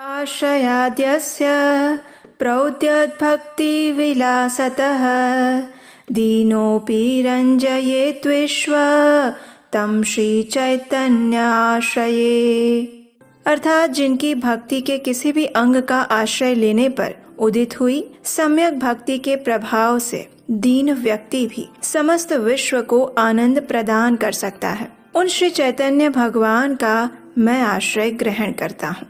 आश्रयाद्यस्य प्रौद्यद्भक्तिविलासतः दीनोऽपि रञ्जयेद्विश्व तं श्री चैतन्य आश्रये। अर्थात जिनकी भक्ति के किसी भी अंग का आश्रय लेने पर उदित हुई सम्यक भक्ति के प्रभाव से दीन व्यक्ति भी समस्त विश्व को आनंद प्रदान कर सकता है। उन श्री चैतन्य भगवान का मैं आश्रय ग्रहण करता हूँ।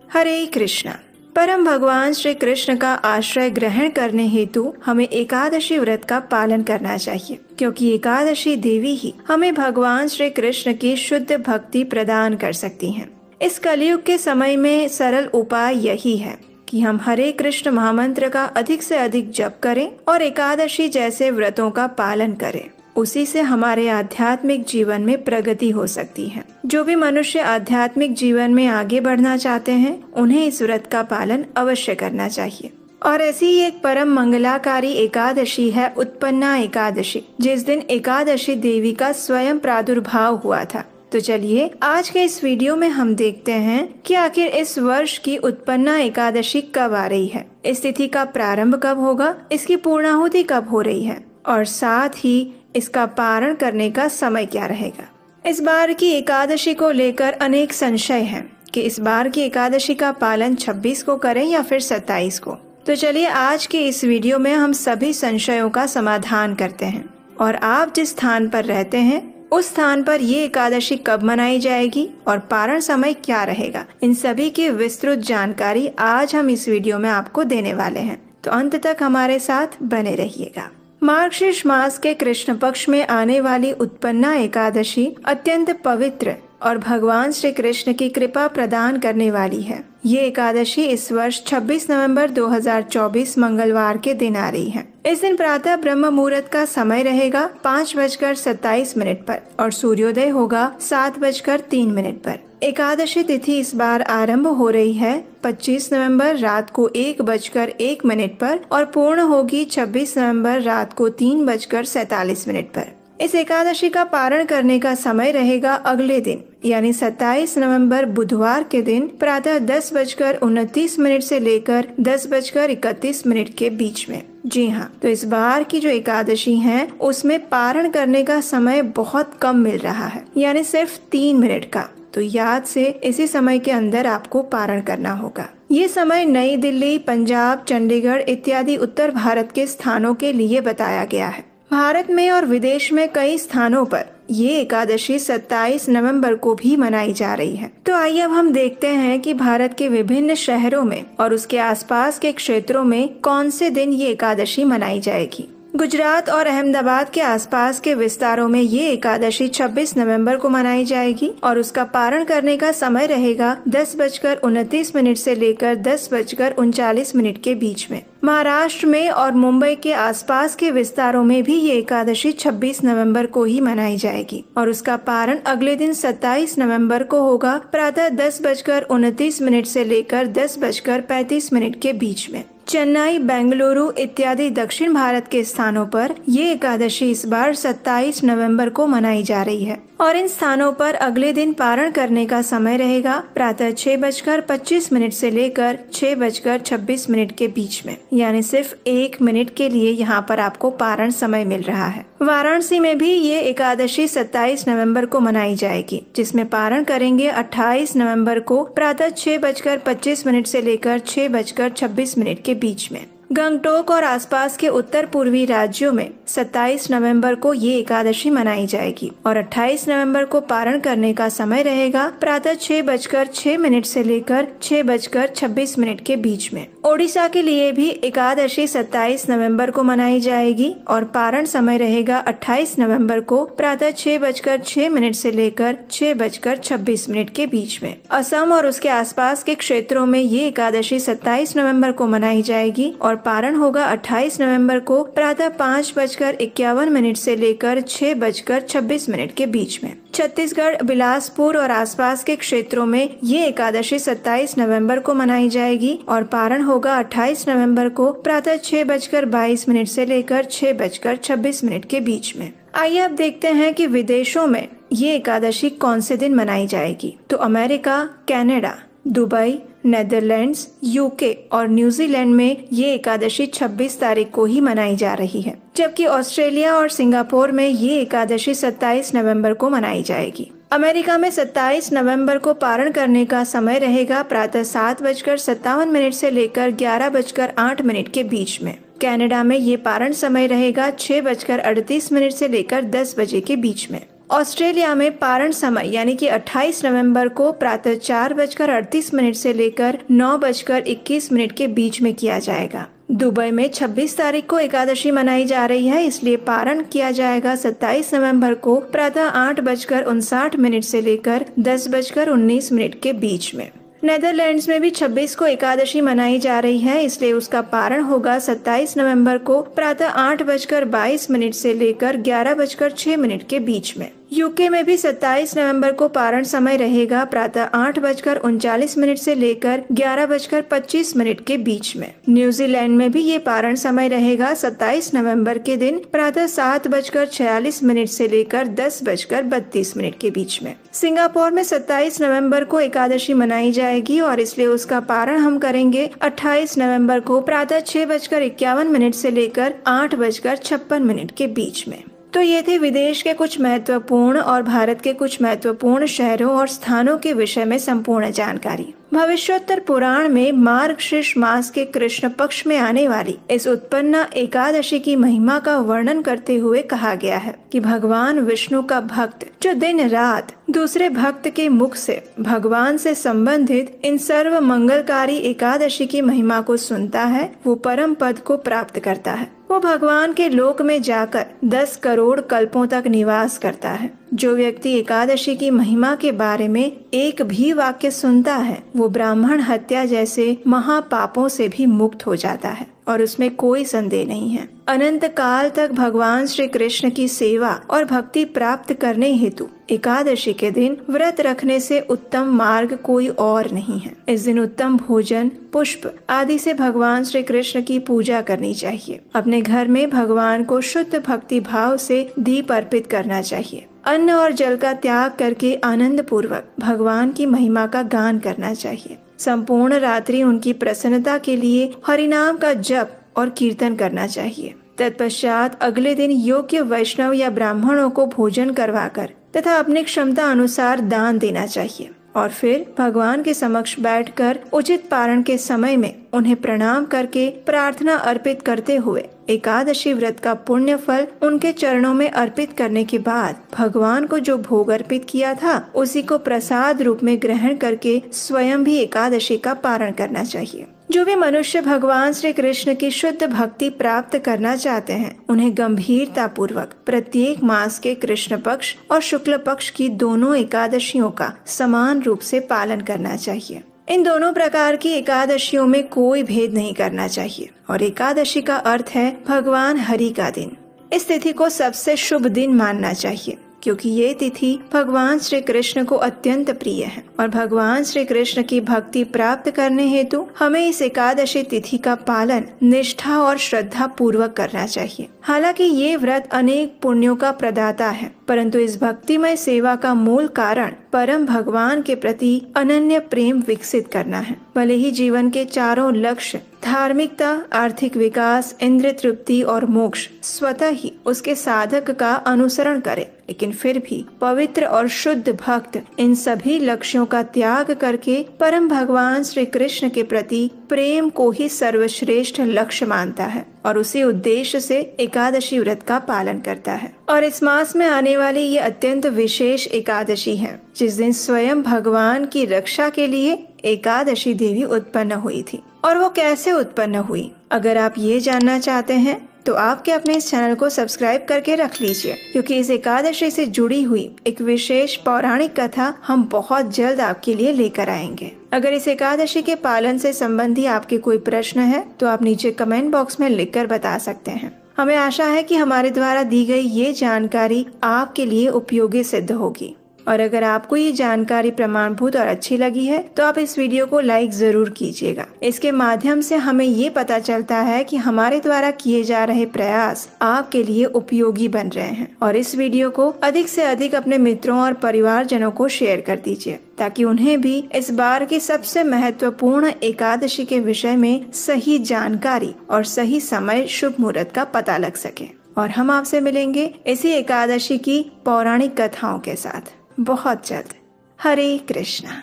हरे कृष्णा। परम भगवान श्री कृष्ण का आश्रय ग्रहण करने हेतु हमें एकादशी व्रत का पालन करना चाहिए, क्योंकि एकादशी देवी ही हमें भगवान श्री कृष्ण की शुद्ध भक्ति प्रदान कर सकती हैं। इस कलयुग के समय में सरल उपाय यही है कि हम हरे कृष्ण महामंत्र का अधिक से अधिक जप करें और एकादशी जैसे व्रतों का पालन करें। उसी से हमारे आध्यात्मिक जीवन में प्रगति हो सकती है। जो भी मनुष्य आध्यात्मिक जीवन में आगे बढ़ना चाहते हैं उन्हें इस व्रत का पालन अवश्य करना चाहिए। और ऐसी ही एक परम मंगलाकारी एकादशी है उत्पन्ना एकादशी, जिस दिन एकादशी देवी का स्वयं प्रादुर्भाव हुआ था। तो चलिए आज के इस वीडियो में हम देखते हैं कि आखिर इस वर्ष की उत्पन्ना एकादशी कब आ रही है, इस तिथि का प्रारंभ कब होगा, इसकी पूर्णाहुति कब हो रही है और साथ ही इसका पारण करने का समय क्या रहेगा। इस बार की एकादशी को लेकर अनेक संशय हैं कि इस बार की एकादशी का पालन 26 को करें या फिर 27 को। तो चलिए आज के इस वीडियो में हम सभी संशयों का समाधान करते हैं और आप जिस स्थान पर रहते हैं उस स्थान पर ये एकादशी कब मनाई जाएगी और पारण समय क्या रहेगा, इन सभी की विस्तृत जानकारी आज हम इस वीडियो में आपको देने वाले हैं। तो अंत तक हमारे साथ बने रहिएगा। मार्गशीर्ष मास के कृष्ण पक्ष में आने वाली उत्पन्ना एकादशी अत्यंत पवित्र और भगवान श्री कृष्ण की कृपा प्रदान करने वाली है। ये एकादशी इस वर्ष 26 नवंबर 2024 मंगलवार के दिन आ रही है। इस दिन प्रातः ब्रह्म मुहूर्त का समय रहेगा 5:27 पर और सूर्योदय होगा 7:03 पर। एकादशी तिथि इस बार आरंभ हो रही है 25 नवंबर रात को 1:01 पर और पूर्ण होगी 26 नवंबर रात को 3:47 पर। इस एकादशी का पारण करने का समय रहेगा अगले दिन यानी 27 नवंबर बुधवार के दिन प्रातः 10:29 से लेकर 10:31 के बीच में। जी हाँ, तो इस बार की जो एकादशी है उसमें पारण करने का समय बहुत कम मिल रहा है, यानी सिर्फ 3 मिनट का। तो याद से इसी समय के अंदर आपको पारण करना होगा। ये समय नई दिल्ली, पंजाब, चंडीगढ़ इत्यादि उत्तर भारत के स्थानों के लिए बताया गया है। भारत में और विदेश में कई स्थानों पर ये एकादशी 27 नवंबर को भी मनाई जा रही है। तो आइए अब हम देखते हैं कि भारत के विभिन्न शहरों में और उसके आसपास के क्षेत्रों में कौन से दिन ये एकादशी मनाई जाएगी। गुजरात और अहमदाबाद के आसपास के विस्तारों में ये एकादशी 26 नवंबर को मनाई जाएगी और उसका पारण करने का समय रहेगा 10:29 से लेकर 10:39 के बीच में। महाराष्ट्र में और मुंबई के आसपास के विस्तारों में भी ये एकादशी 26 नवंबर को ही मनाई जाएगी और उसका पारण अगले दिन 27 नवंबर को होगा प्रातः 10:29 से लेकर 10:35 के बीच में। चेन्नई, बेंगलुरु इत्यादि दक्षिण भारत के स्थानों पर ये एकादशी इस बार 27 नवंबर को मनाई जा रही है और इन स्थानों पर अगले दिन पारण करने का समय रहेगा प्रातः 6:25 से लेकर 6:26 के बीच में, यानी सिर्फ 1 मिनट के लिए यहाँ पर आपको पारण समय मिल रहा है। वाराणसी में भी ये एकादशी 27 नवंबर को मनाई जाएगी, जिसमें पारण करेंगे 28 नवंबर को प्रातः 6:25 से लेकर 6:26 के बीच में। गंगटोक और आसपास के उत्तर पूर्वी राज्यों में 27 नवंबर को ये एकादशी मनाई जाएगी और 28 नवंबर को पारण करने का समय रहेगा प्रातः 6:06 से लेकर 6:26 के बीच में। ओडिशा के लिए भी एकादशी 27 नवंबर को मनाई जाएगी और पारण समय रहेगा 28 नवंबर को प्रातः 6:06 से लेकर 6:26 के बीच में। असम और उसके आसपास के क्षेत्रों में ये एकादशी 27 नवंबर को मनाई जाएगी और पारण होगा 28 नवंबर को प्रातः 5:51 से लेकर 6:26 के बीच में। छत्तीसगढ़, बिलासपुर और आसपास के क्षेत्रों में ये एकादशी 27 नवंबर को मनाई जाएगी और पारण होगा 28 नवंबर को प्रातः 6:22 से लेकर 6:26 के बीच में। आइए अब देखते हैं कि विदेशों में ये एकादशी कौन से दिन मनाई जाएगी। तो America, Canada, Dubai, Netherlands, UK और न्यूजीलैंड में ये एकादशी 26 तारीख को ही मनाई जा रही है, जबकि ऑस्ट्रेलिया और सिंगापुर में ये एकादशी 27 नवंबर को मनाई जाएगी। अमेरिका में 27 नवंबर को पारण करने का समय रहेगा प्रातः 7:57 से लेकर 11:08 के बीच में। कनाडा में ये पारण समय रहेगा 6:38 से लेकर 10 बजे के बीच में। ऑस्ट्रेलिया में पारण समय यानी कि 28 नवंबर को प्रातः 4:38 से लेकर 9:21 के बीच में किया जाएगा। दुबई में 26 तारीख को एकादशी मनाई जा रही है, इसलिए पारण किया जाएगा 27 नवंबर को प्रातः 8:59 से लेकर 10:19 के बीच में। नेदरलैंड्स में भी 26 को एकादशी मनाई जा रही है, इसलिए उसका पारण होगा 27 नवंबर को प्रातः 8:22 से लेकर 11:06 के बीच में। यूके में भी 27 नवंबर को पारण समय रहेगा प्रातः 8:39 से लेकर 11:25 के बीच में। न्यूजीलैंड में भी ये पारण समय रहेगा 27 नवंबर के दिन प्रातः 7:46 से लेकर 10:32 के बीच में। सिंगापुर में 27 नवंबर को एकादशी मनाई जाएगी और इसलिए उसका पारण हम करेंगे 28 नवंबर को प्रातः 6:51 से लेकर 8:56 के बीच में। तो ये थे विदेश के कुछ महत्वपूर्ण और भारत के कुछ महत्वपूर्ण शहरों और स्थानों के विषय में संपूर्ण जानकारी। भविष्योत्तर पुराण में मार्गशीर्ष मास के कृष्ण पक्ष में आने वाली इस उत्पन्ना एकादशी की महिमा का वर्णन करते हुए कहा गया है कि भगवान विष्णु का भक्त जो दिन रात दूसरे भक्त के मुख से भगवान से संबंधित इन सर्व मंगलकारी एकादशी की महिमा को सुनता है, वो परम पद को प्राप्त करता है। वो भगवान के लोक में जाकर 10 करोड़ कल्पों तक निवास करता है। जो व्यक्ति एकादशी की महिमा के बारे में एक भी वाक्य सुनता है, वो ब्राह्मण हत्या जैसे महापापों से भी मुक्त हो जाता है और उसमें कोई संदेह नहीं है। अनंत काल तक भगवान श्री कृष्ण की सेवा और भक्ति प्राप्त करने हेतु एकादशी के दिन व्रत रखने से उत्तम मार्ग कोई और नहीं है। इस दिन उत्तम भोजन, पुष्प आदि से भगवान श्री कृष्ण की पूजा करनी चाहिए। अपने घर में भगवान को शुद्ध भक्ति भाव से दीप अर्पित करना चाहिए। अन्न और जल का त्याग करके आनंद पूर्वक भगवान की महिमा का गान करना चाहिए। संपूर्ण रात्रि उनकी प्रसन्नता के लिए हरिनाम का जप और कीर्तन करना चाहिए। तत्पश्चात अगले दिन योग्य वैष्णव या ब्राह्मणों को भोजन करवाकर तथा अपनी क्षमता अनुसार दान देना चाहिए और फिर भगवान के समक्ष बैठकर उचित पारण के समय में उन्हें प्रणाम करके प्रार्थना अर्पित करते हुए एकादशी व्रत का पुण्य फल उनके चरणों में अर्पित करने के बाद भगवान को जो भोग अर्पित किया था उसी को प्रसाद रूप में ग्रहण करके स्वयं भी एकादशी का पारण करना चाहिए। जो भी मनुष्य भगवान श्री कृष्ण की शुद्ध भक्ति प्राप्त करना चाहते हैं, उन्हें गंभीरता पूर्वक प्रत्येक मास के कृष्ण पक्ष और शुक्ल पक्ष की दोनों एकादशियों का समान रूप से पालन करना चाहिए। इन दोनों प्रकार की एकादशियों में कोई भेद नहीं करना चाहिए और एकादशी का अर्थ है भगवान हरि का दिन। इस तिथि को सबसे शुभ दिन मानना चाहिए क्योंकि ये तिथि भगवान श्री कृष्ण को अत्यंत प्रिय है और भगवान श्री कृष्ण की भक्ति प्राप्त करने हेतु हमें इस एकादशी तिथि का पालन निष्ठा और श्रद्धा पूर्वक करना चाहिए। हालांकि ये व्रत अनेक पुण्यों का प्रदाता है, परंतु इस भक्तिमय सेवा का मूल कारण परम भगवान के प्रति अनन्य प्रेम विकसित करना है। भले ही जीवन के चारों लक्ष्य धार्मिकता, आर्थिक विकास, इंद्रिय तृप्ति और मोक्ष स्वतः ही उसके साधक का अनुसरण करे, लेकिन फिर भी पवित्र और शुद्ध भक्त इन सभी लक्ष्यों का त्याग करके परम भगवान श्री कृष्ण के प्रति प्रेम को ही सर्वश्रेष्ठ लक्ष्य मानता है और उसी उद्देश्य से एकादशी व्रत का पालन करता है। और इस मास में आने वाली ये अत्यंत विशेष एकादशी है जिस दिन स्वयं भगवान की रक्षा के लिए एकादशी देवी उत्पन्न हुई थी। और वो कैसे उत्पन्न हुई, अगर आप ये जानना चाहते हैं तो आपके अपने इस चैनल को सब्सक्राइब करके रख लीजिए, क्योंकि इस एकादशी से जुड़ी हुई एक विशेष पौराणिक कथा हम बहुत जल्द आपके लिए लेकर आएंगे। अगर इस एकादशी के पालन से संबंधी आपके कोई प्रश्न है तो आप नीचे कमेंट बॉक्स में लिखकर बता सकते हैं। हमें आशा है कि हमारे द्वारा दी गई ये जानकारी आपके लिए उपयोगी सिद्ध होगी। और अगर आपको ये जानकारी प्रमाणभूत और अच्छी लगी है तो आप इस वीडियो को लाइक जरूर कीजिएगा। इसके माध्यम से हमें ये पता चलता है कि हमारे द्वारा किए जा रहे प्रयास आपके लिए उपयोगी बन रहे हैं। और इस वीडियो को अधिक से अधिक अपने मित्रों और परिवारजनों को शेयर कर दीजिए ताकि उन्हें भी इस बार की सबसे महत्वपूर्ण एकादशी के विषय में सही जानकारी और सही समय शुभ मुहूर्त का पता लग सके। और हम आपसे मिलेंगे इसी एकादशी की पौराणिक कथाओं के साथ बहुत जल्द। हरे कृष्णा।